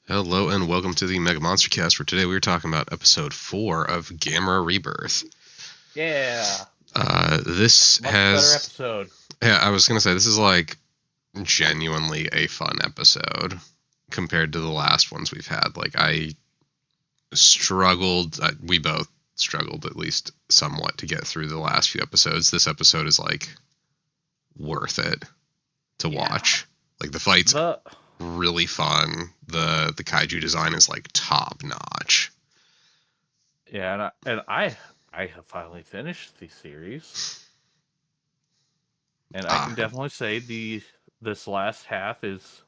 Hello and welcome to the MegaMonsterCast, where today we were talking about episode 4 of Gamera Rebirth. Yeah, This much better has... episode. Yeah, I was going to say, this is like genuinely a fun episode compared to the last ones we've had. Like, I struggled, we both struggled at least somewhat to get through the last few episodes. This episode is like worth it to watch. Like, the fights really fun. The kaiju design is like top notch. Yeah, and I have finally finished the series, and I can definitely say this last half is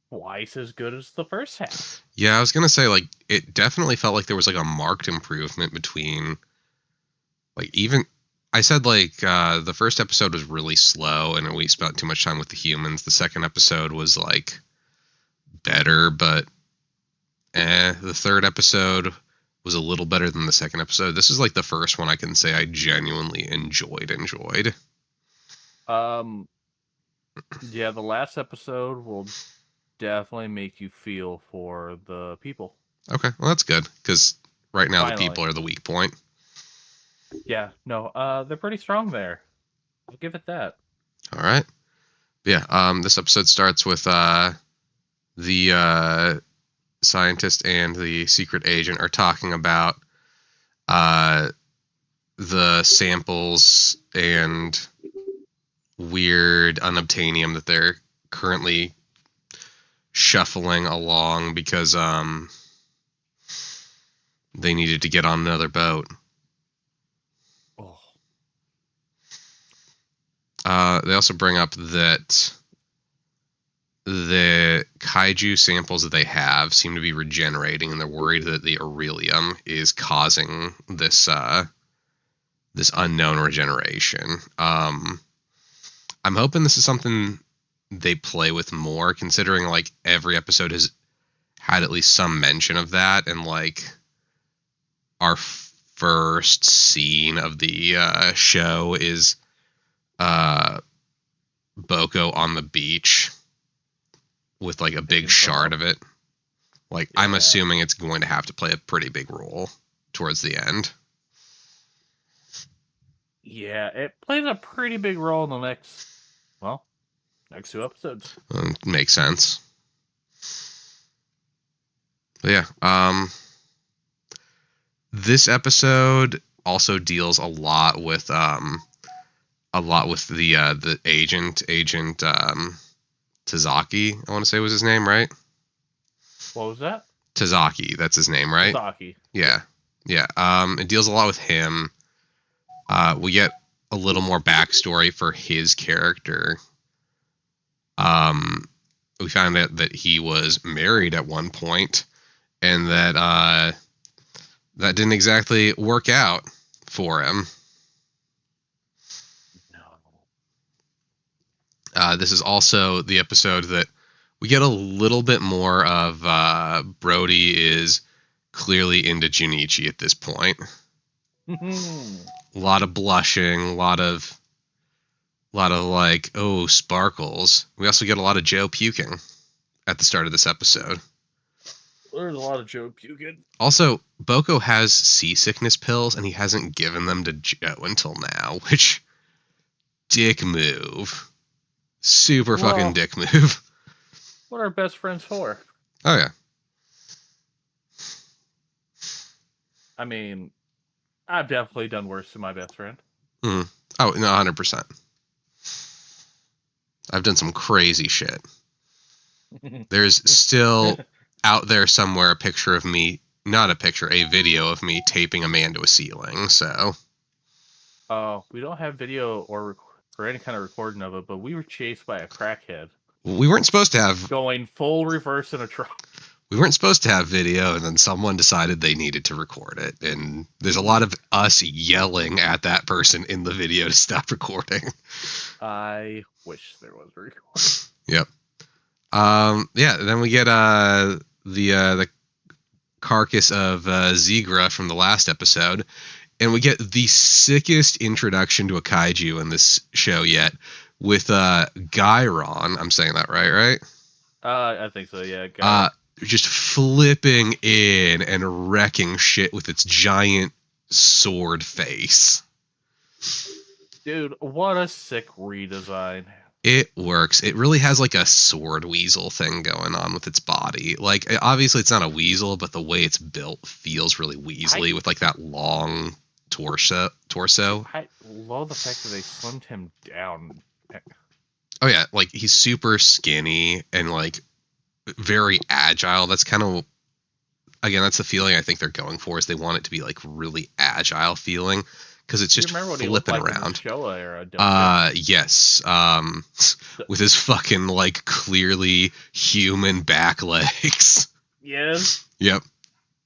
twice as good as the first half. Yeah, I was gonna say, like, it definitely felt like there was like a marked improvement between, like, even I said, like, the first episode was really slow and we spent too much time with the humans. The second episode was like better, but the third episode was a little better than the second episode. This is like the first one I can say I genuinely enjoyed. Yeah, the last episode will definitely make you feel for the people. Okay, well, that's good, because right now Finally. the people are the weak point. Yeah, no, they're pretty strong there. I'll give it that. All right. Yeah, this episode starts with the scientist and the secret agent are talking about the samples and weird unobtainium that they're currently shuffling along because they needed to get on another boat. They also bring up that the kaiju samples that they have seem to be regenerating, and they're worried that the beryllium is causing this this unknown regeneration. I'm hoping this is something they play with more, considering like every episode has had at least some mention of that, and like our first scene of the show is Boko on the beach with like a big shard of it. Like, yeah. I'm assuming it's going to have to play a pretty big role towards the end. Yeah, it plays a pretty big role in the next two episodes. Makes sense. But yeah, this episode also deals a lot with the agent Tazaki, I want to say was his name, right? What was that? Tazaki, that's his name, right? Tazaki. Yeah. It deals a lot with him. We get a little more backstory for his character. We found out that he was married at one point, and that that didn't exactly work out for him. This is also the episode that we get a little bit more of Brody is clearly into Junichi at this point. A lot of blushing, a lot of like, oh, sparkles. We also get a lot of Joe puking at the start of this episode. There's a lot of Joe puking. Also, Boko has seasickness pills, and he hasn't given them to Joe until now, which, dick move. Super fucking dick move. What are best friends for? Oh, yeah. I mean, I've definitely done worse to my best friend. Oh, no, 100%. I've done some crazy shit. There's still out there somewhere a video of me taping a man to a ceiling, so. Oh, we don't have video or any kind of recording of it, but we were chased by a crackhead. We weren't supposed to have... Going full reverse in a truck. We weren't supposed to have video, and then someone decided they needed to record it. And there's a lot of us yelling at that person in the video to stop recording. I wish there was a recording. Yep. Yeah, then we get the carcass of Zigra from the last episode, and we get the sickest introduction to a kaiju in this show yet with Gyron. I'm saying that right? I think so. Yeah. Got it. Just flipping in and wrecking shit with its giant sword face. Dude, what a sick redesign. It works. It really has like a sword weasel thing going on with its body. Like, obviously it's not a weasel, but the way it's built feels really weaselly with like that long torso. I love the fact that they slimmed him down. Oh yeah, like he's super skinny and like very agile. That's kind of, again, that's the feeling I think they're going for, is they want it to be like really agile feeling, because it's just You remember what he looked flipping like in the around. show era, don't you? Yes. With his fucking like clearly human back legs. Yes. Yep.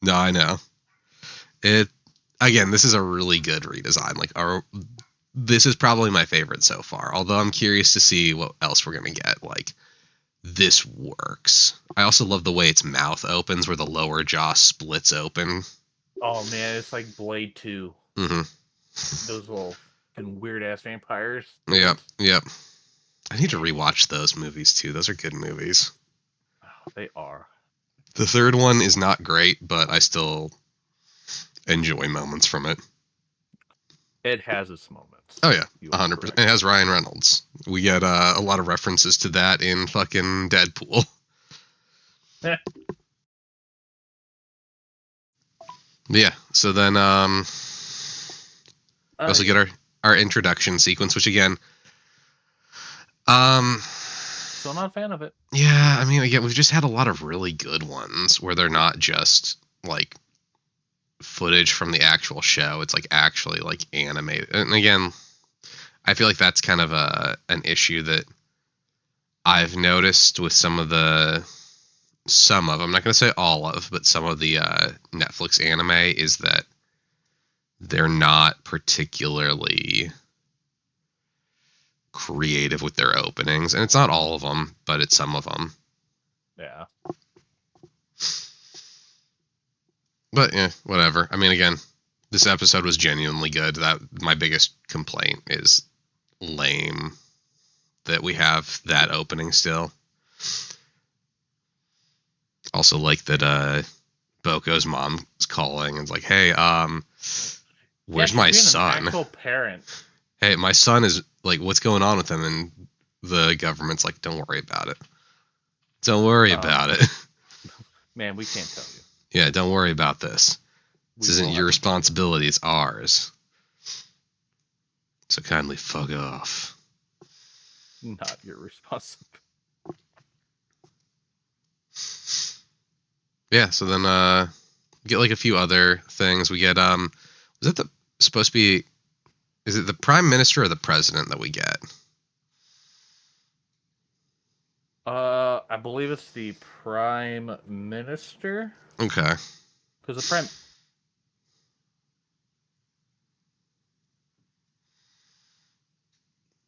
No, I know. It, again, this is a really good redesign. Like, this is probably my favorite so far. Although I'm curious to see what else we're gonna get. Like, this works. I also love the way its mouth opens, where the lower jaw splits open. Oh man, it's like Blade 2. Mm-hmm. Those little fucking weird ass vampires. Yep. Yep. I need to rewatch those movies too. Those are good movies. Oh, they are. The third one is not great, but I still enjoy moments from it. It has its moments. Oh yeah, You are 100%. correct. It has Ryan Reynolds. We get a lot of references to that in fucking Deadpool. Yeah. So then, we also get our introduction sequence, which again, still not a fan of it. yeah, I mean, again, we've just had a lot of really good ones where they're not just like footage from the actual show. It's like actually like animated. And again, I feel like that's kind of an issue that I've noticed with some of, I'm not going to say all of, but some of the Netflix anime, is that they're not particularly creative with their openings. And it's not all of them, but it's some of them. Yeah. But yeah, whatever. I mean, again, this episode was genuinely good. That my biggest complaint is lame that we have that opening still. Also, like that Boko's mom's calling and it's like, "Hey, where's my son? An actual parent. Hey, my son is like, what's going on with him?" And the government's like, "Don't worry about it. Don't worry about it. Man, we can't tell you. Yeah, don't worry about this. This isn't your responsibility. It's ours. So kindly fuck off." Not your responsibility. Yeah, so then we get like a few other things. We get was it supposed to be, is it the prime minister or the president that we get? I believe it's the prime minister. Okay. Because the prime.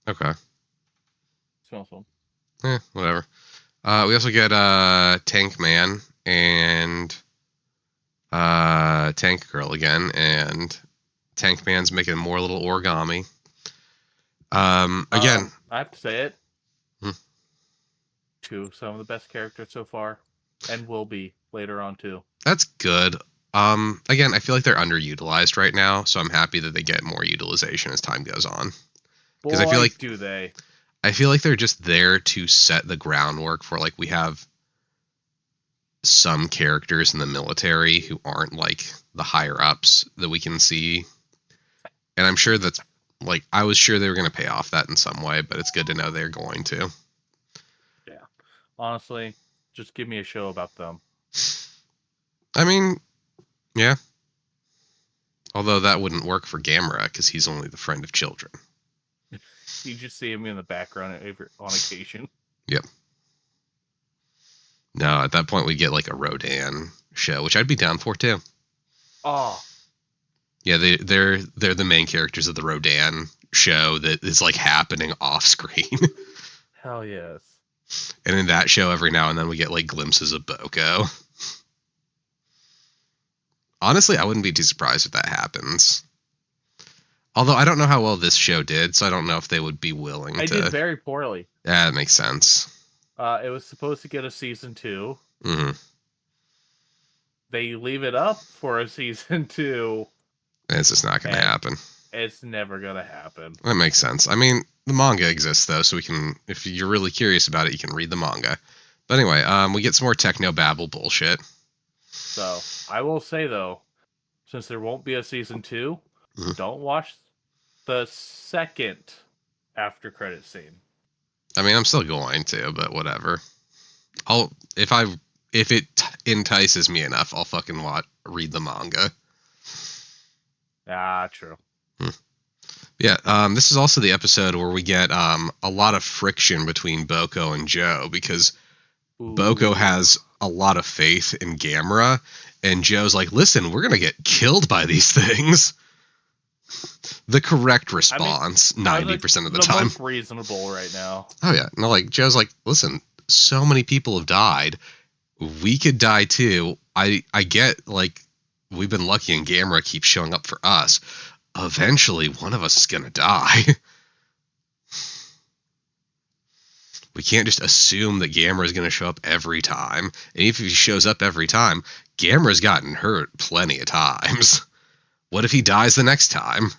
Okay. Awesome. Yeah, whatever. We also get Tank Man and Tank Girl again, and Tank Man's making more little origami. Again, I have to say it. Hmm. Two of some of the best characters so far, and will be later on too. That's good. Again, I feel like they're underutilized right now, so I'm happy that they get more utilization as time goes on. Because I feel like, do they? I feel like they're just there to set the groundwork for, like, we have some characters in the military who aren't like the higher ups that we can see, and I'm sure that's like, I was sure they were going to pay off that in some way, but it's good to know they're going to. Yeah, honestly, just give me a show about them. I mean, yeah. Although that wouldn't work for Gamera because he's only the friend of children. You just see him in the background on occasion. Yep. No, at that point we'd get like a Rodan show, which I'd be down for too. Oh. Yeah, they're the main characters of the Rodan show that is like happening off screen. Hell yes. And in that show, every now and then we get like glimpses of Boko. Honestly, I wouldn't be too surprised if that happens. Although I don't know how well this show did, so I don't know if they would be willing to. It did very poorly. Yeah, that makes sense. It was supposed to get a season 2. Mm-hmm. They leave it up for a season 2, It's just not going to and happen. it's never gonna happen. That makes sense. I mean, the manga exists though, so we can, if you're really curious about it, you can read the manga. But anyway, we get some more techno babble bullshit. So I will say though, since there won't be a season 2, Mhm. don't watch the second after credit scene. I mean, I'm still going to, but whatever. I'll if it entices me enough, I'll fucking read the manga. Ah, true. Yeah, this is also the episode where we get a lot of friction between Boko and Joe because Boko Ooh. has a lot of faith in Gamera, and Joe's like, listen, we're going to get killed by these things. The correct response, 90% of the time. Most reasonable right now. Oh, yeah. No, like, Joe's like, listen, so many people have died. We could die too. I get, like, we've been lucky and Gamera keeps showing up for us. Eventually, one of us is going to die. We can't just assume that Gamera is going to show up every time. And if he shows up every time, Gamera's gotten hurt plenty of times. What if he dies the next time?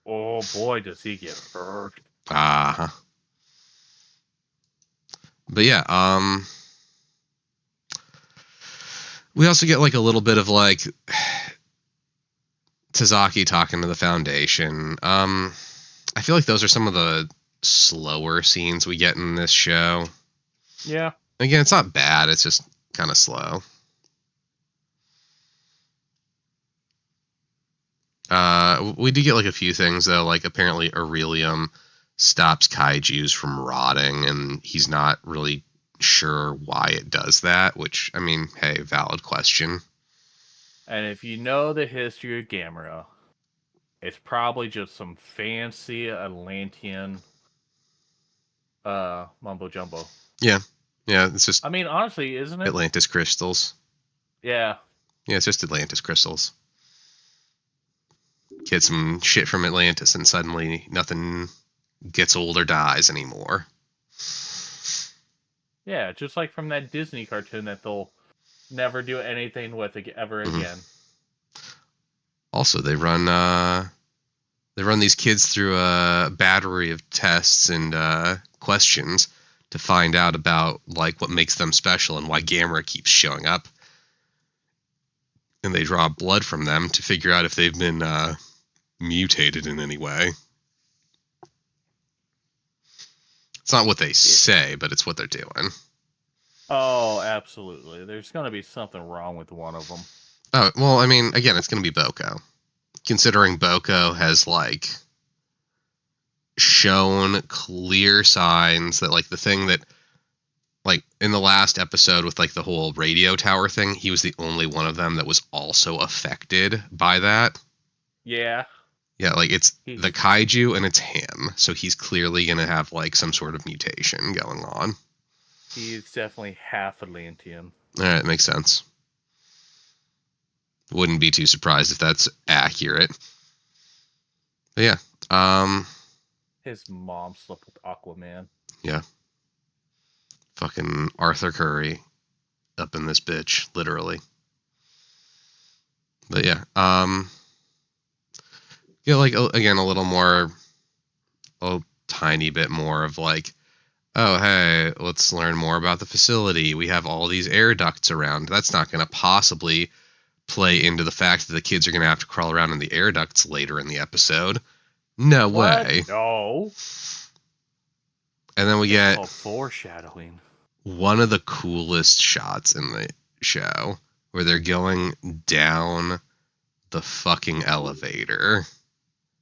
Oh boy, does he get hurt. Uh-huh. But yeah, we also get like a little bit of like Tazaki talking to the Foundation. I feel like those are some of the slower scenes we get in this show. Yeah. Again, it's not bad, it's just kind of slow. We do get like a few things though, like apparently Aurelium stops kaijus from rotting, and he's not really sure why it does that, which, I mean, hey, valid question. And if you know the history of Gamera, it's probably just some fancy Atlantean mumbo jumbo. Yeah, it's just, I mean, honestly, isn't it? Atlantis crystals. Yeah. Yeah, it's just Atlantis crystals. Get some shit from Atlantis, and suddenly nothing gets old or dies anymore. Yeah, just like from that Disney cartoon that they'll never do anything with ever again. Also, they run these kids through a battery of tests and questions to find out about like what makes them special and why Gamera keeps showing up. And they draw blood from them to figure out if they've been mutated in any way. It's not what they say, but it's what they're doing. Oh, absolutely. There's going to be something wrong with one of them. Oh, well, I mean, again, it's going to be Boko. Considering Boko has, like, shown clear signs that, like, the thing that, like, in the last episode with, like, the whole radio tower thing, he was the only one of them that was also affected by that. Yeah. Yeah, like, it's the kaiju and it's him, so he's clearly going to have, like, some sort of mutation going on. He's definitely half Atlantean. Alright, makes sense. Wouldn't be too surprised if that's accurate. But yeah, his mom slept with Aquaman. Yeah. Fucking Arthur Curry up in this bitch, literally. But yeah, yeah, like, again, a little more, a tiny bit more of like, oh, hey, let's learn more about the facility. We have all these air ducts around. That's not going to possibly play into the fact that the kids are going to have to crawl around in the air ducts later in the episode. No way. No. And then we get called foreshadowing. One of the coolest shots in the show where they're going down the fucking elevator.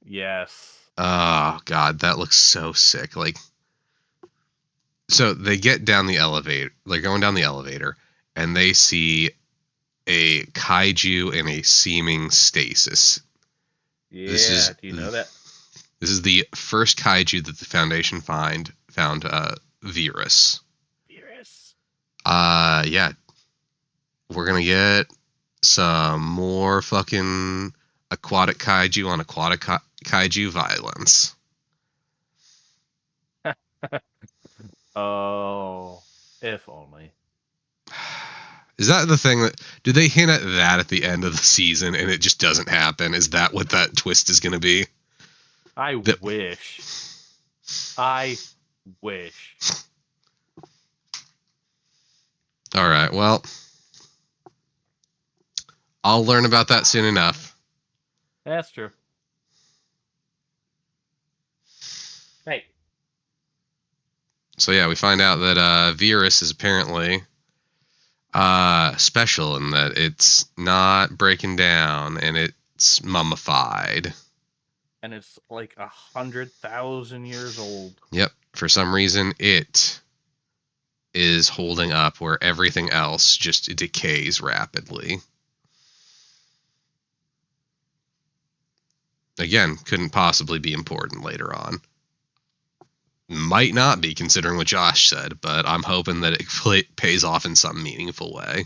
Yes. Oh, God, that looks so sick. Like, so they get down the elevator, they're going down the elevator, and they see a kaiju in a seeming stasis. Yeah, do you know that? This is the first kaiju that the Foundation found Virus. Virus. Yeah. We're gonna get some more fucking aquatic kaiju on aquatic kaiju violence. Oh. If only. Is that the thing that... Do they hint at that at the end of the season and it just doesn't happen? Is that what that twist is going to be? I wish. I wish. All right, well... I'll learn about that soon enough. That's true. Hey. So yeah, we find out that Virus is apparently special in that it's not breaking down and it's mummified. And it's like 100,000 years old. Yep. For some reason, it is holding up where everything else just decays rapidly. Again, couldn't possibly be important later on. Might not be, considering what Josh said, but I'm hoping that it pays off in some meaningful way.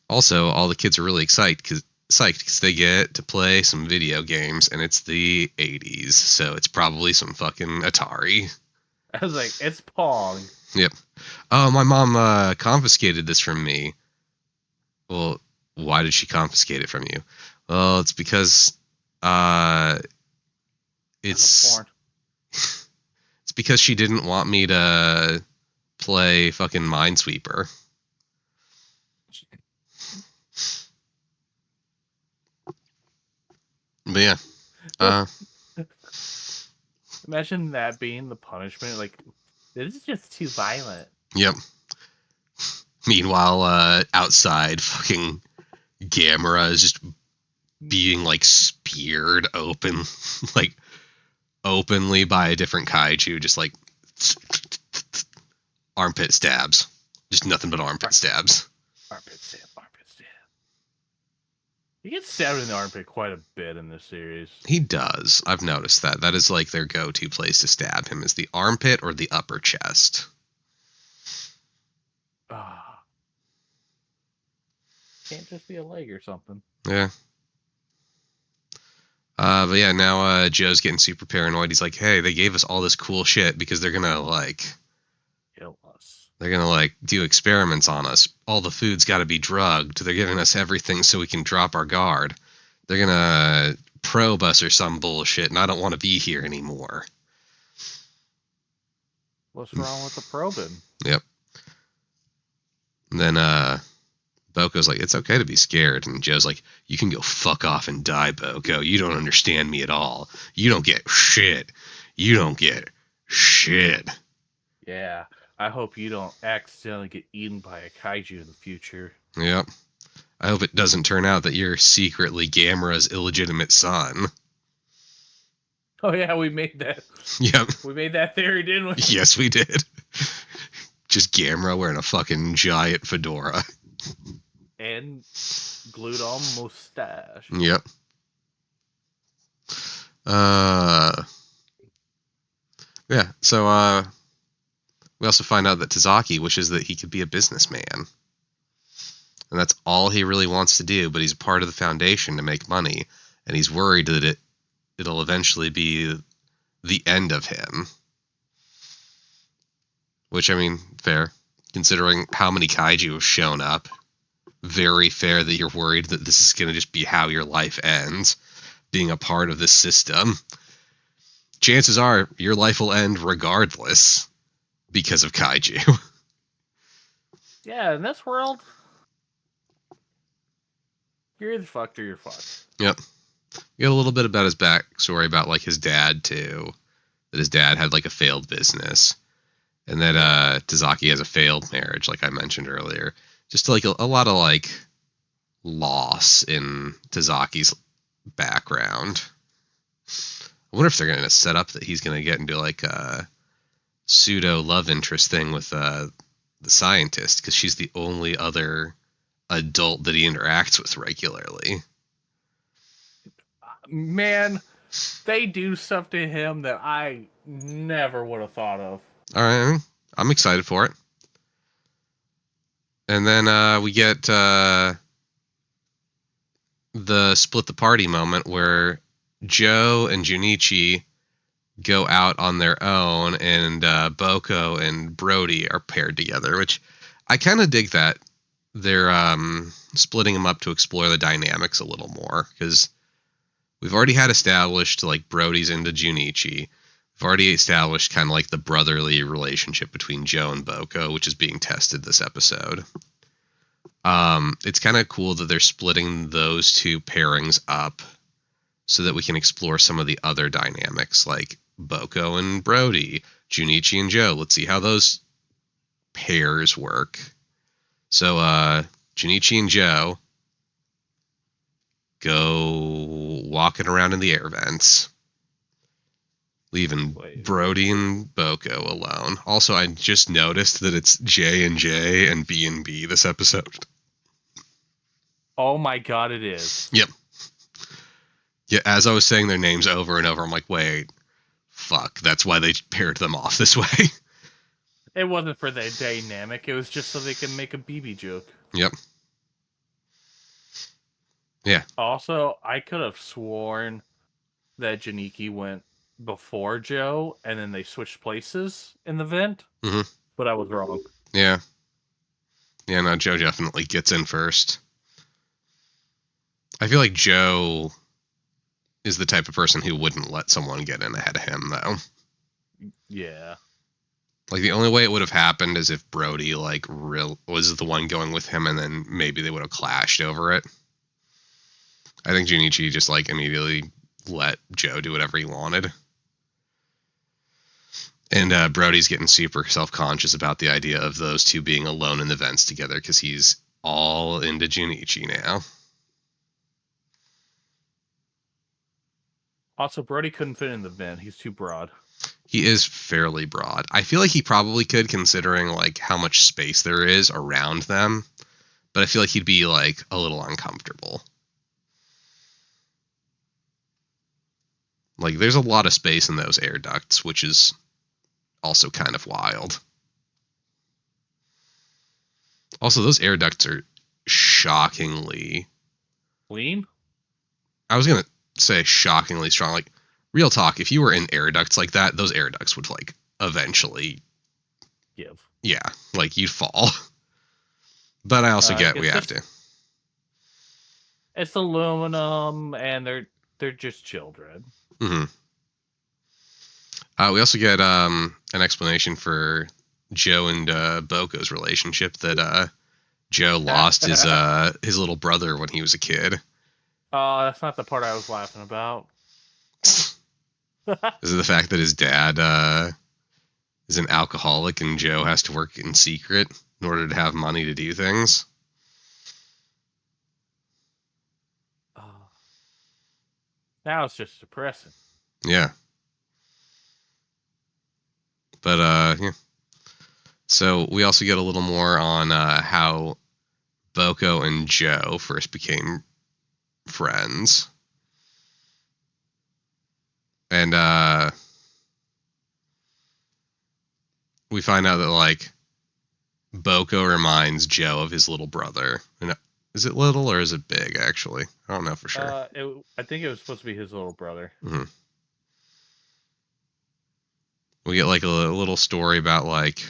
Also, all the kids are really psyched because they get to play some video games, and it's the 80s, so it's probably some fucking Atari. I was like, it's Pong. Yep. Oh, my mom confiscated this from me. Well, why did she confiscate it from you? Well, it's because it's because she didn't want me to play fucking Minesweeper. But yeah. Imagine that being the punishment. Like, this is just too violent. Yep. Meanwhile, outside, fucking Gamera is just being, like, speared openly by a different kaiju, just, like, armpit stabs. Just nothing but armpit stabs. Armpit stab. He gets stabbed in the armpit quite a bit in this series. He does. I've noticed that. That is, like, their go-to place to stab him, is the armpit or the upper chest. Can't just be a leg or something. Yeah. But yeah, now Joe's getting super paranoid. He's like, hey, they gave us all this cool shit because they're gonna, like... kill us. They're gonna, like, do experiments on us. All the food's gotta be drugged. They're giving us everything so we can drop our guard. They're gonna probe us or some bullshit, and I don't want to be here anymore. What's wrong with the probing? Yep. And then, Boko's like, it's okay to be scared. And Joe's like, you can go fuck off and die, Boko. You don't understand me at all. You don't get shit. You don't get shit. Yeah, I hope you don't accidentally get eaten by a kaiju in the future. Yep. I hope it doesn't turn out that you're secretly Gamera's illegitimate son. Oh yeah, we made that. Yep. We made that theory, didn't we? Yes, we did. Just Gamera wearing a fucking giant fedora. And glued on mustache. Yep. Yeah, so we also find out that Tazaki wishes that he could be a businessman. And that's all he really wants to do, but he's part of the Foundation to make money, and he's worried that it'll eventually be the end of him. Which, I mean, fair. Considering how many kaiju have shown up. Very fair that you're worried that this is going to just be how your life ends, being a part of this system. Chances are your life will end regardless because of kaiju. Yeah, in this world, you're either fucked or you're fucked. Yep. We get a little bit about his backstory about, like, his dad, too. That his dad had, like, a failed business. And that Tazaki has a failed marriage, like I mentioned earlier. Just like a lot of, like, loss in Tazaki's background. I wonder if they're going to set up that he's going to get into, like, a pseudo love interest thing with the scientist, because she's the only other adult that he interacts with regularly. Man, they do stuff to him that I never would have thought of. All right, I'm excited for it. And then we get the split the party moment where Joe and Junichi go out on their own, and Boko and Brody are paired together, which I kind of dig that they're splitting them up to explore the dynamics a little more, because we've already had established like Brody's into Junichi. We've already established kind of like the brotherly relationship between Joe and Boko, which is being tested this episode. It's kind of cool that they're splitting those two pairings up so that we can explore some of the other dynamics, like Boko and Brody, Junichi and Joe. Let's see how those pairs work. So, Junichi and Joe go walking around in the air vents, leaving Brody and Boko alone. Also, I just noticed that it's J and J and B and B this episode. Oh my god, it is. Yep. Yeah, as I was saying their names over and over, I'm like, wait, fuck, that's why they paired them off this way. It wasn't for the dynamic, it was just so they can make a BB joke. Yep. Yeah. Also, I could have sworn that Janiki went before Joe, and then they switched places in the vent, but I was wrong. Yeah. Yeah, no, Joe definitely gets in first. I feel like Joe is the type of person who wouldn't let someone get in ahead of him, though. Yeah. Like, the only way it would have happened is if Brody, like, was the one going with him, and then maybe they would have clashed over it. I think Junichi just, like, immediately let Joe do whatever he wanted. And Brody's getting super self-conscious about the idea of those two being alone in the vents together, because he's all into Junichi now. Also, Brody couldn't fit in the vent. He's too broad. He is fairly broad. I feel like he probably could, considering like how much space there is around them. But I feel like he'd be like a little uncomfortable. Like, there's a lot of space in those air ducts, which is also kind of wild. Also, those air ducts are shockingly... Lean? I was going to say shockingly strong. Like, real talk, if you were in air ducts like that, those air ducts would, like, eventually... give. Yeah, like, you'd fall. But I also get we have to. It's aluminum, and they're just children. Mm-hmm. We also get an explanation for Joe and Boko's relationship, that Joe lost his little brother when he was a kid. Oh, that's not the part I was laughing about. Is it the fact that his dad is an alcoholic and Joe has to work in secret in order to have money to do things? Now it's just depressing. Yeah. But, yeah. So we also get a little more on how Boko and Joe first became friends. And we find out that, like, Boko reminds Joe of his little brother. And is it little or is it big, actually? I don't know for sure. I think it was supposed to be his little brother. Mm-hmm. We get, like, a little story about, like,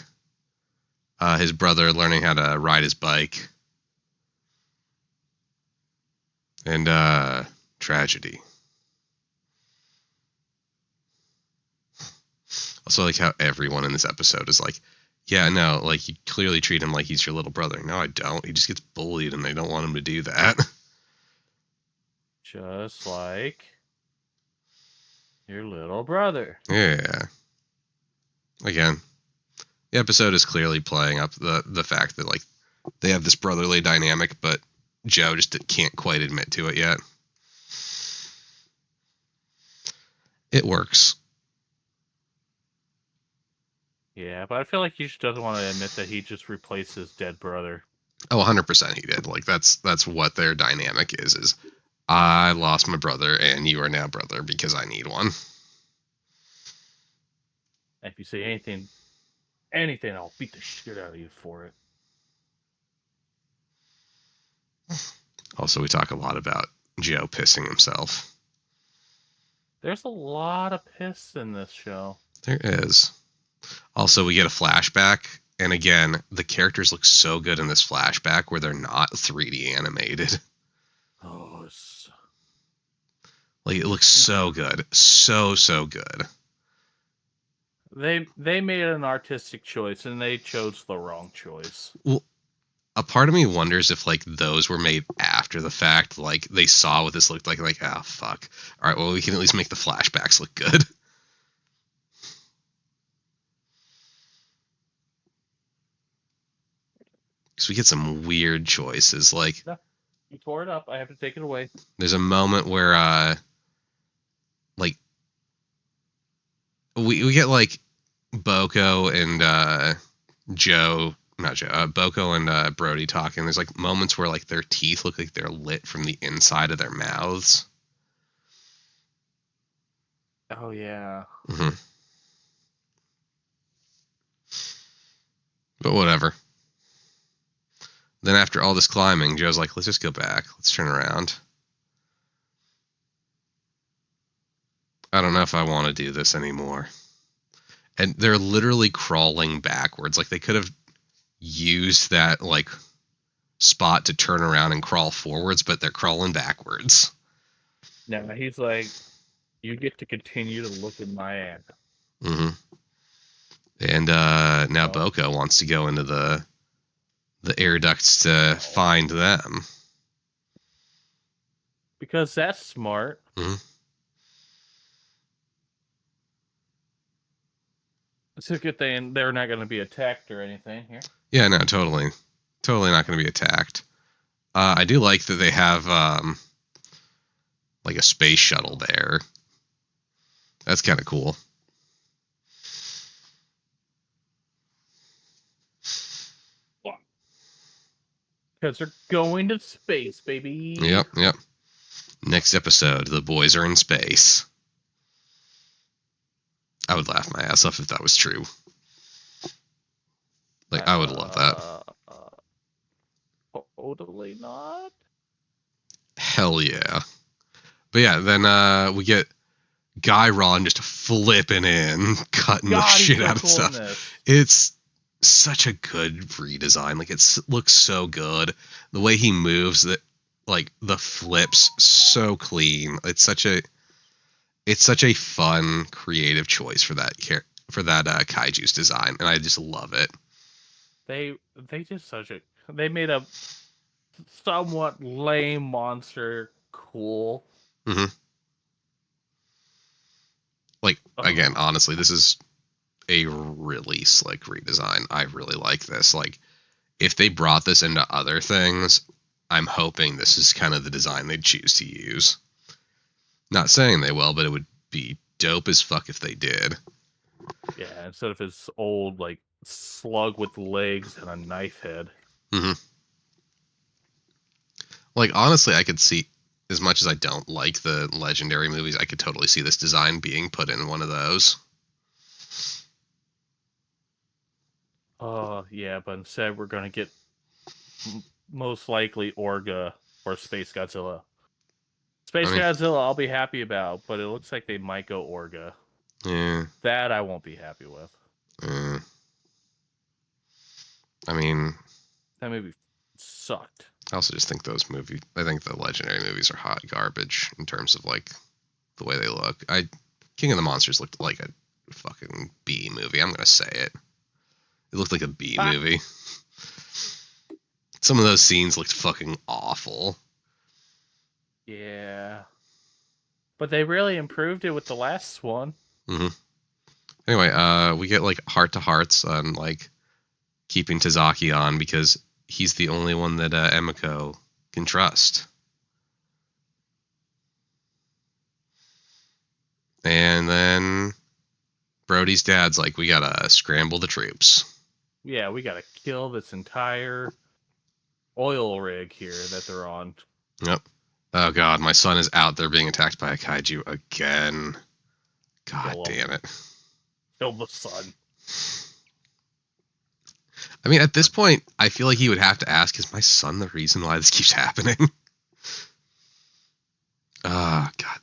his brother learning how to ride his bike. And tragedy. Also, like, how everyone in this episode is like, yeah, no, like, you clearly treat him like he's your little brother. No, I don't. He just gets bullied and they don't want him to do that. Just like your little brother. Yeah. Again, the episode is clearly playing up the fact that, like, they have this brotherly dynamic, but Joe just can't quite admit to it yet. It works. Yeah, but I feel like he just doesn't want to admit that he just replaced his dead brother. Oh, 100% he did. Like, that's what their dynamic is I lost my brother and you are now brother because I need one. If you say anything, I'll beat the shit out of you for it. Also, we talk a lot about Joe pissing himself. There's a lot of piss in this show. There is. Also, we get a flashback, and again, the characters look so good in this flashback where they're not 3D animated. Oh, Like, it looks so good. So good. They made an artistic choice, and they chose the wrong choice. Well, a part of me wonders if, like, those were made after the fact. Like, they saw what this looked like, oh, fuck. All right, well, we can at least make the flashbacks look good. Because we get some weird choices. Like, no, you tore it up. I have to take it away. There's a moment where, like, we get, like, Boko and, Boko and Brody talking. There's like moments where like their teeth look like they're lit from the inside of their mouths. Oh yeah. Mm-hmm. But whatever. Then after all this climbing, Joe's like, let's just go back. Let's turn around. I don't know if I want to do this anymore. And they're literally crawling backwards. Like, they could have used that, like, spot to turn around and crawl forwards, but they're crawling backwards. Now he's like, you get to continue to look in my ass. Mm-hmm. And now Boko wants to go into the air ducts to find them. Because that's smart. Mm-hmm. It's a good thing they're not going to be attacked or anything here. Yeah, no, totally not going to be attacked. I do like that they have like a space shuttle there. That's kind of cool. Because they're going to space, baby. Yep. Next episode, the boys are in space. I would laugh my ass off if that was true. Like, I would love that. Totally not. Hell yeah. But yeah, then we get Guy Ron just flipping in, cutting the shit out of stuff. It's such a good redesign. Like, it looks so good. The way he moves, that, like, the flips, so clean. It's such a fun, creative choice for that Kaiju's design, and I just love it. They did they made a somewhat lame monster cool. Mm-hmm. Like, again, honestly, this is a really slick redesign. I really like this. Like, if they brought this into other things, I'm hoping this is kind of the design they'd choose to use. Not saying they will, but it would be dope as fuck if they did. Yeah, instead of his old, like, slug with legs and a knife head. Mm-hmm. Like, honestly, I could see, as much as I don't like the Legendary movies, I could totally see this design being put in one of those. Oh, yeah, but instead we're going to get most likely Orga or Space Godzilla. Godzilla I'll be happy about, but it looks like they might go Orga. Yeah. That I won't be happy with. I mean, that movie sucked. I also just think I think the Legendary movies are hot garbage in terms of, like, the way they look. King of the Monsters looked like a fucking B movie. I'm gonna say it. It looked like a B movie. Some of those scenes looked fucking awful. Yeah. But they really improved it with the last one. Mm-hmm. Anyway, we get, like, heart-to-hearts on, like, keeping Tazaki on because he's the only one that Emiko can trust. And then Brody's dad's like, we gotta scramble the troops. Yeah, we gotta kill this entire oil rig here that they're on. Yep. Oh god, my son is out there being attacked by a kaiju again. God damn it. Kill the son. I mean, at this point, I feel like he would have to ask, is my son the reason why this keeps happening? Ah, God.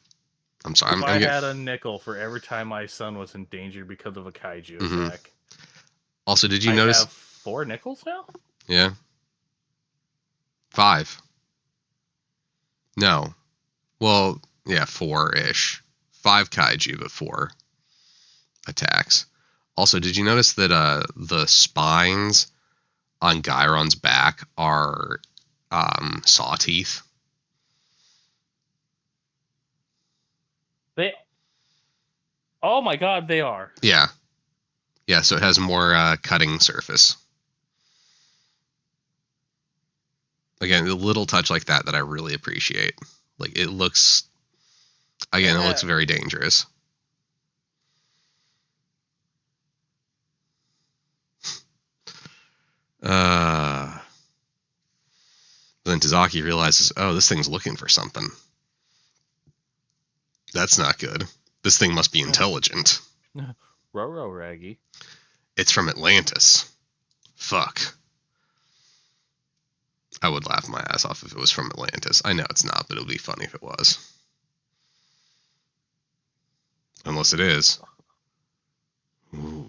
I'm sorry. If I'm I getting. had a nickel for every time my son was in danger because of a kaiju Mhm. attack, Also, did you I notice? have 4 nickels now? Yeah. 5. No. Well, yeah, 4-ish. 5 kaiju, but 4 attacks. Also, did you notice that the spines on Gyron's back are saw teeth? Oh my god, they are. Yeah. Yeah, so it has more cutting surface. Again, a little touch like that I really appreciate. Like, it looks... Again, it looks very dangerous. Then Tazaki realizes, oh, this thing's looking for something. That's not good. This thing must be intelligent. Roro Raggy. It's from Atlantis. Fuck. I would laugh my ass off if it was from Atlantis. I know it's not, but it would be funny if it was. Unless it is. Ooh.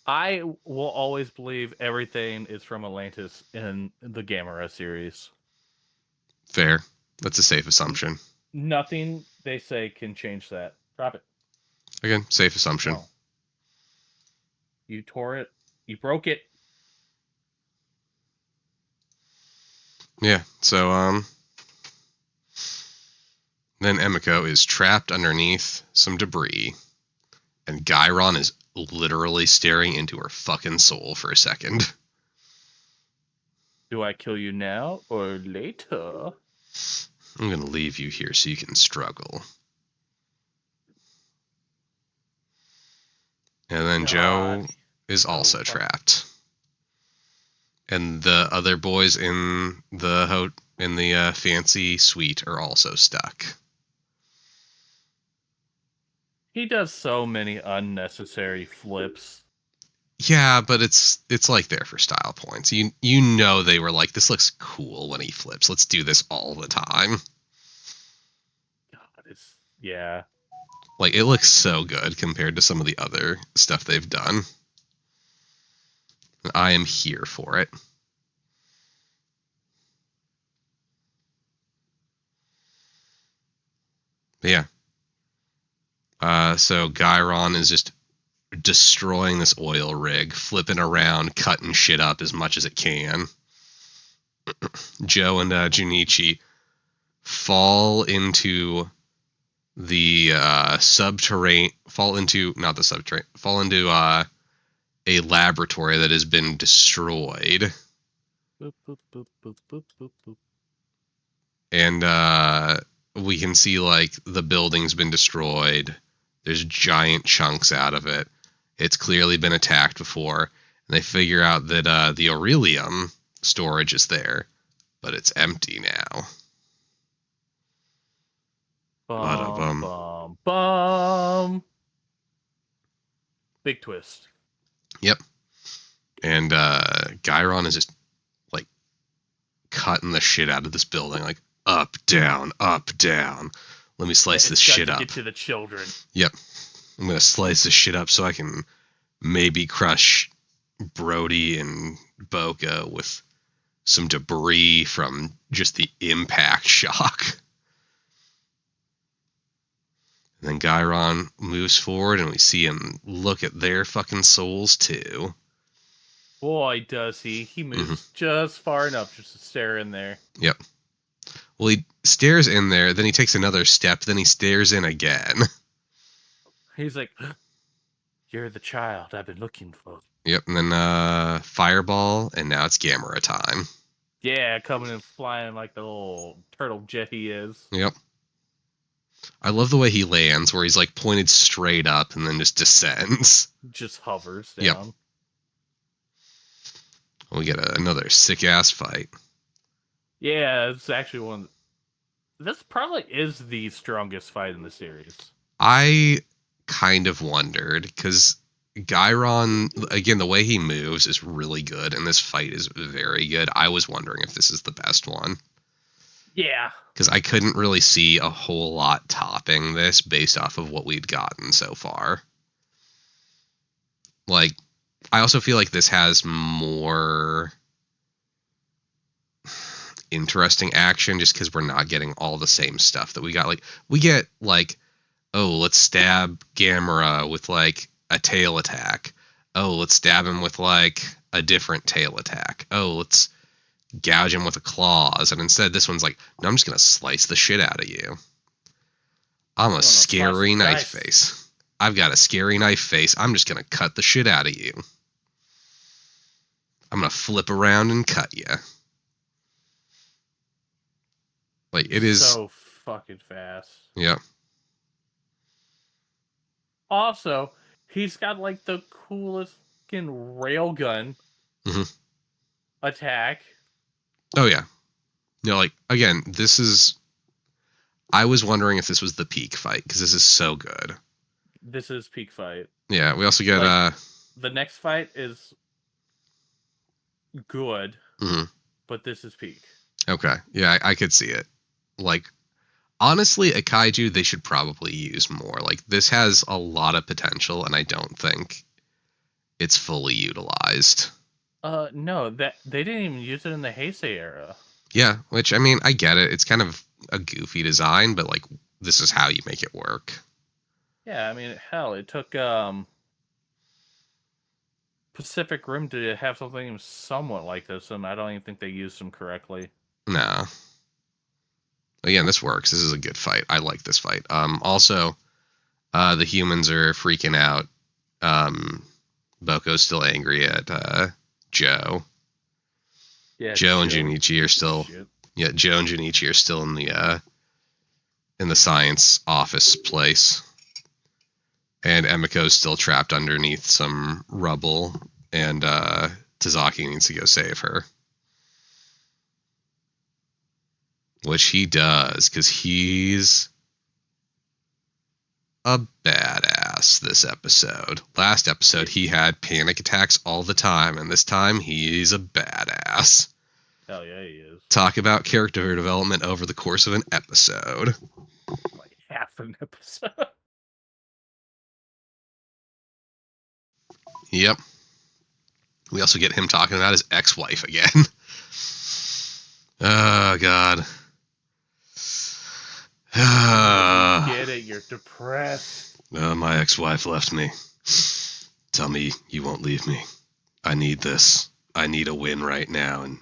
I will always believe everything is from Atlantis in the Gamera series. Fair. That's a safe assumption. Nothing they say can change that. Drop it. Again, safe assumption. No. You tore it. You broke it. Yeah, so, then Emiko is trapped underneath some debris, and Gyron is literally staring into her fucking soul for a second. Do I kill you now or later? I'm gonna leave you here so you can struggle. And then Joe is also trapped. And the other boys in the fancy suite are also stuck. He does so many unnecessary flips. Yeah, but it's like there for style points. You know they were like, this looks cool when he flips. Let's do this all the time. God, yeah. Like, it looks so good compared to some of the other stuff they've done. I am here for it. But yeah. So Gyron is just destroying this oil rig, flipping around, cutting shit up as much as it can. Joe and Junichi fall into the fall into a laboratory that has been destroyed. Boop, boop, boop, boop, boop, boop, boop. And we can see like the building's been destroyed. There's giant chunks out of it. It's clearly been attacked before. And they figure out that the Aurelium storage is there, but it's empty now. Bum. Big twist. Yep. And Gyron is just like cutting the shit out of this building, like up, down, up, down. Let me slice this shit up. Get to the children. Yep. I'm gonna slice this shit up so I can maybe crush Brody and Boca with some debris from just the impact shock. And then Gyron moves forward and we see him look at their fucking souls too. Boy, does he. He moves just far enough just to stare in there. Yep. Well, he stares in there, then he takes another step, then he stares in again. He's like, you're the child I've been looking for. Yep, and then Fireball, and now it's Gamera time. Yeah, coming and flying like the little turtle jet he is. Yep. I love the way he lands, where he's like pointed straight up and then just descends. Just hovers down. Yep. We get another sick-ass fight. Yeah, it's actually one... This probably is the strongest fight in the series. I kind of wondered, because Gyron, again, the way he moves is really good, and this fight is very good. I was wondering if this is the best one. Yeah. Because I couldn't really see a whole lot topping this based off of what we'd gotten so far. Like, I also feel like this has more interesting action just because we're not getting all the same stuff that we got. Like, we get, like, oh, let's stab Gamera with, like, a tail attack. Oh, let's stab him with, like, a different tail attack. Oh, let's gouge him with the claws. And instead, this one's like, no, I'm just going to slice the shit out of you. I'm a scary knife face. I've got a scary knife face. I'm just going to cut the shit out of you. I'm going to flip around and cut you. Like, it is so fucking fast. Yeah. Also, he's got like the coolest fucking railgun attack. Oh, yeah. No, like, again, this is... I was wondering if this was the peak fight, because this is so good. This is peak fight. Yeah, we also get... like, the next fight is good, but this is peak. Okay. Yeah, I could see it. Like, honestly, a kaiju they should probably use more. Like, this has a lot of potential, and I don't think it's fully utilized. No, that they didn't even use it in the Heisei era. Yeah, which, I mean, I get it. It's kind of a goofy design, but, like, this is how you make it work. Yeah, I mean, hell, it took Pacific Rim to have something somewhat like this, and I don't even think they used them correctly. No. Again, this works. This is a good fight. I like this fight. Also, the humans are freaking out. Boko's still angry at Joe. Yeah, Joe and Junichi are still... Shit. Yeah, Joe and Junichi are still in the science office place. And Emiko's still trapped underneath some rubble, and Tazaki needs to go save her. Which he does, because he's a badass this episode. Last episode, he had panic attacks all the time, and this time, he's a badass. Hell yeah, he is. Talk about character development over the course of an episode. Like half an episode. Yep. We also get him talking about his ex-wife again. Oh, God. Get it, you're depressed. My ex-wife left me. Tell me you won't leave me. I need this. I need a win right now, and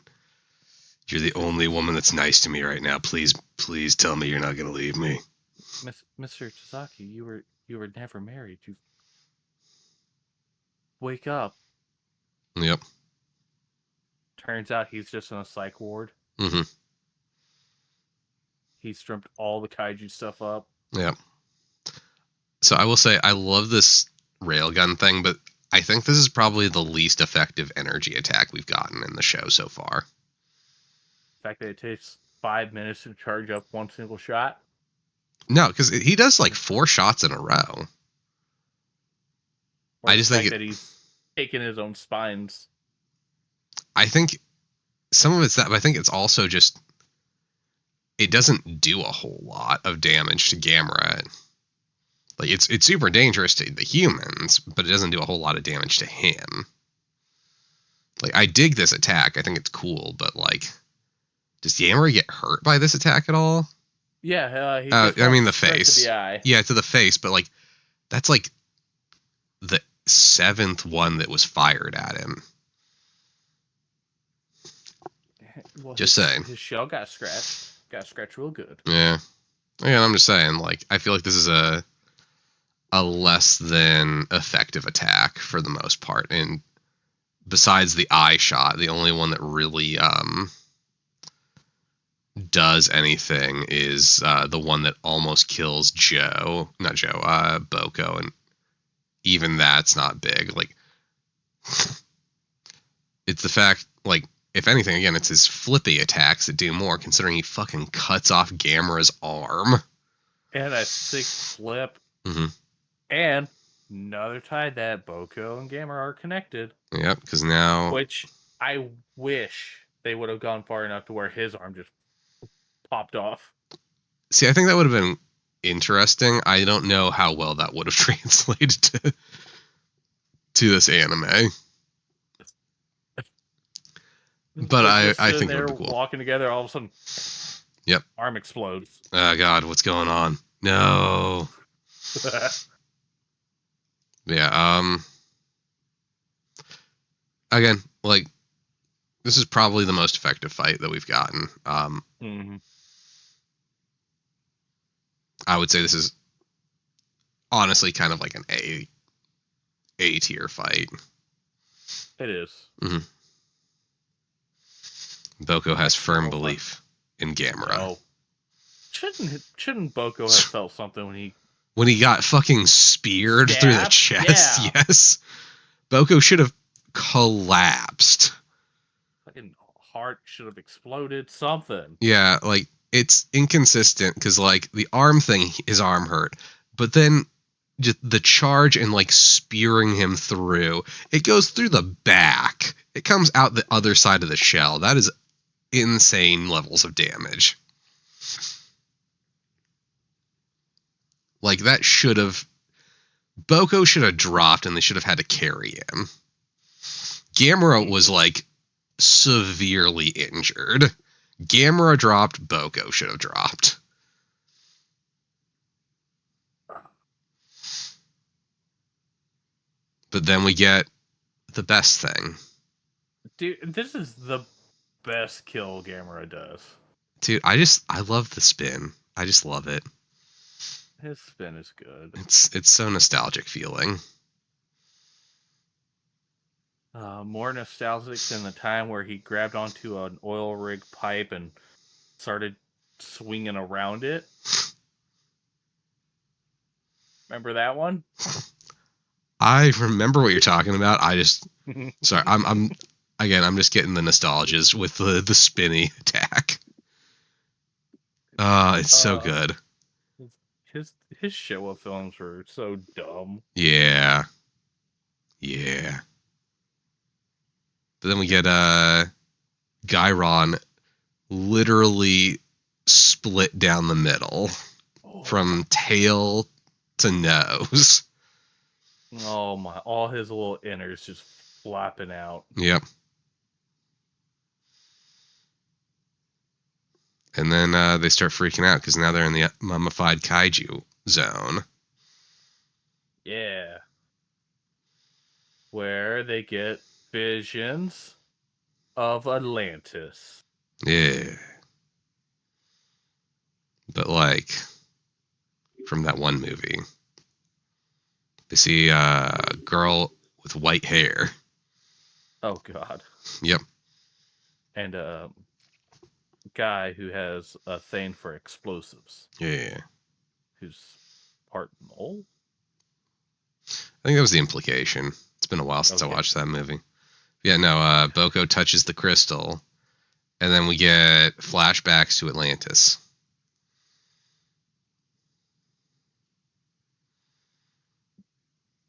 you're the only woman that's nice to me right now. Please, please tell me you're not going to leave me. Mr. Tazaki, you were never married. You wake up. Yep. Turns out he's just in a psych ward. Mm-hmm. He stripped all the kaiju stuff up. Yep. So I will say, I love this railgun thing, but I think this is probably the least effective energy attack we've gotten in the show so far. The fact that it takes 5 minutes to charge up one single shot. No, because he does like 4 shots in a row. Or I just think that he's taking his own spines. I think some of it's that, but I think it's also just it doesn't do a whole lot of damage to Gamera. Like it's super dangerous to the humans, but it doesn't do a whole lot of damage to him. Like I dig this attack. I think it's cool, but like, does Gamera get hurt by this attack at all? Yeah, he I mean the face. To the eye. Yeah, to the face, but like that's like the 7th one that was fired at him. Well, just saying. His shell got scratched. Got scratched real good. Yeah. Again, I'm just saying, like, I feel like this is a less than effective attack for the most part. And besides the eye shot, the only one that really does anything is the one that almost kills Boko, and even that's not big. Like, it's the fact, like, if anything, again, it's his flippy attacks that do more, considering he fucking cuts off Gamera's arm. And a sick flip. Mm-hmm. And another tie that Boko and Gamera are connected. Yep, because now... Which I wish they would have gone far enough to where his arm just popped off. See, I think that would have been interesting. I don't know how well that would have translated to this anime. But They're just I sitting think it would there be cool. walking together. All of a sudden, Yep. arm explodes. Oh, God, what's going on? No. Yeah, again, like, this is probably the most effective fight that we've gotten. Mm-hmm. I would say this is honestly kind of like an A tier fight. It is. Mm-hmm. Boko has firm so belief in Gamera. Oh, shouldn't Boko have felt something when he got fucking speared through the chest? Yeah. Yes, Boko should have collapsed. Fucking heart should have exploded. Something. Yeah, like, it's inconsistent because, like, the arm thing, his arm hurt, but then just the charge and, like, spearing him through, it goes through the back. It comes out the other side of the shell. That is insane levels of damage. Like, that should have... Boko should have dropped and they should have had to carry him. Gamera was, like, severely injured. Gamera dropped, Boko should have dropped. But then we get the best thing. Dude, this is the best kill Gamera does. Dude, I love the spin. I just love it. His spin is good. It's so nostalgic feeling. More nostalgic than the time where he grabbed onto an oil rig pipe and started swinging around it. Remember that one? I remember what you're talking about. Sorry, I'm just getting the nostalgias with the spinny attack. It's so good. His Showa films were so dumb. Yeah. But then we get Gairon literally split down the middle from tail to nose. Oh my! All his little innards just flapping out. Yep. And then they start freaking out because now they're in the mummified kaiju zone. Yeah. Where they get visions of Atlantis. Yeah. But, like, from that one movie, they see a girl with white hair. Oh, God. Yep. And a guy who has a thing for explosives. Yeah. Who's part mole? I think that was the implication. It's been a while since I watched that movie. Yeah, no, Boko touches the crystal, and then we get flashbacks to Atlantis.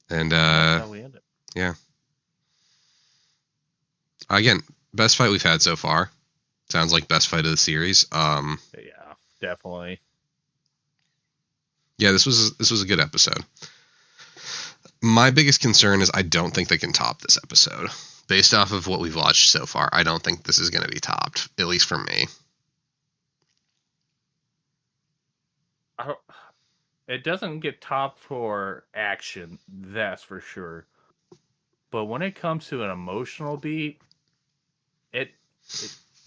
And, that's how we end it. Yeah. Again, best fight we've had so far. Sounds like best fight of the series. Yeah, definitely. Yeah, this was a good episode. My biggest concern is I don't think they can top this episode. Based off of what we've watched so far, I don't think this is going to be topped, at least for me. It doesn't get topped for action, that's for sure. But when it comes to an emotional beat,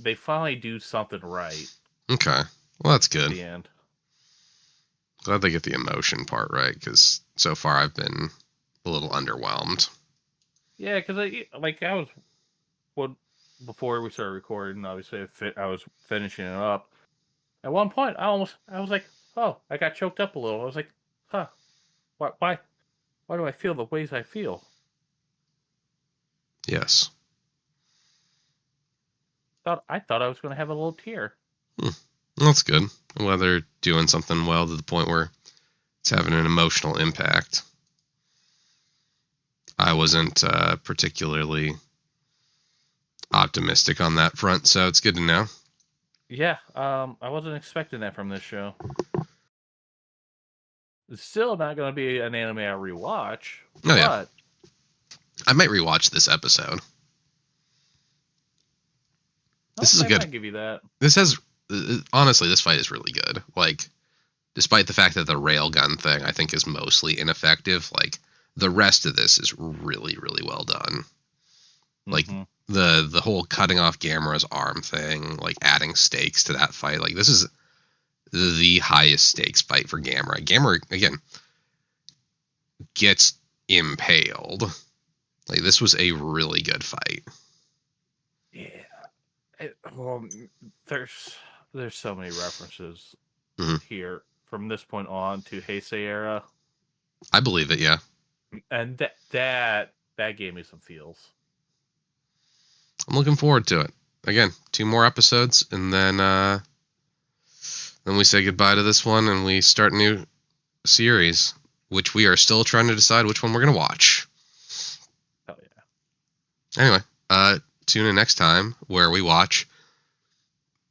they finally do something right. Okay, well, that's good. At the end. Glad they get the emotion part right, because so far I've been a little underwhelmed. Yeah, because I was before we started recording. Obviously, I was finishing it up. At one point, I was like, "Oh, I got choked up a little." I was like, "Huh, why do I feel the ways I feel?" Yes. I thought I was going to have a little tear. That's good. Well, they're doing something well to the point where it's having an emotional impact. I wasn't particularly optimistic on that front, so it's good to know. Yeah, I wasn't expecting that from this show. It's still not going to be an anime I rewatch, Oh yeah, but I might rewatch this episode. This is a okay, I good. might give you that. This has honestly, this fight is really good. Like, despite the fact that the railgun thing I think is mostly ineffective, like the rest of this is really, really well done. Like Mm-hmm. the whole cutting off Gamera's arm thing, like adding stakes to that fight. Like this is the highest stakes fight for Gamera. Gamera again gets impaled. Like this was a really good fight. Yeah. Well, there's so many references here from this point on to Heisei era, I believe it. Yeah, and that gave me some feels. I'm looking forward to it. Again, 2 more episodes, and then we say goodbye to this one, and we start a new series, which we are still trying to decide which one we're gonna watch. Hell yeah. Anyway, tune in next time where we watch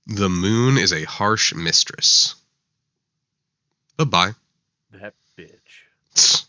The Moon is a Harsh Mistress. Bye-bye. That bitch.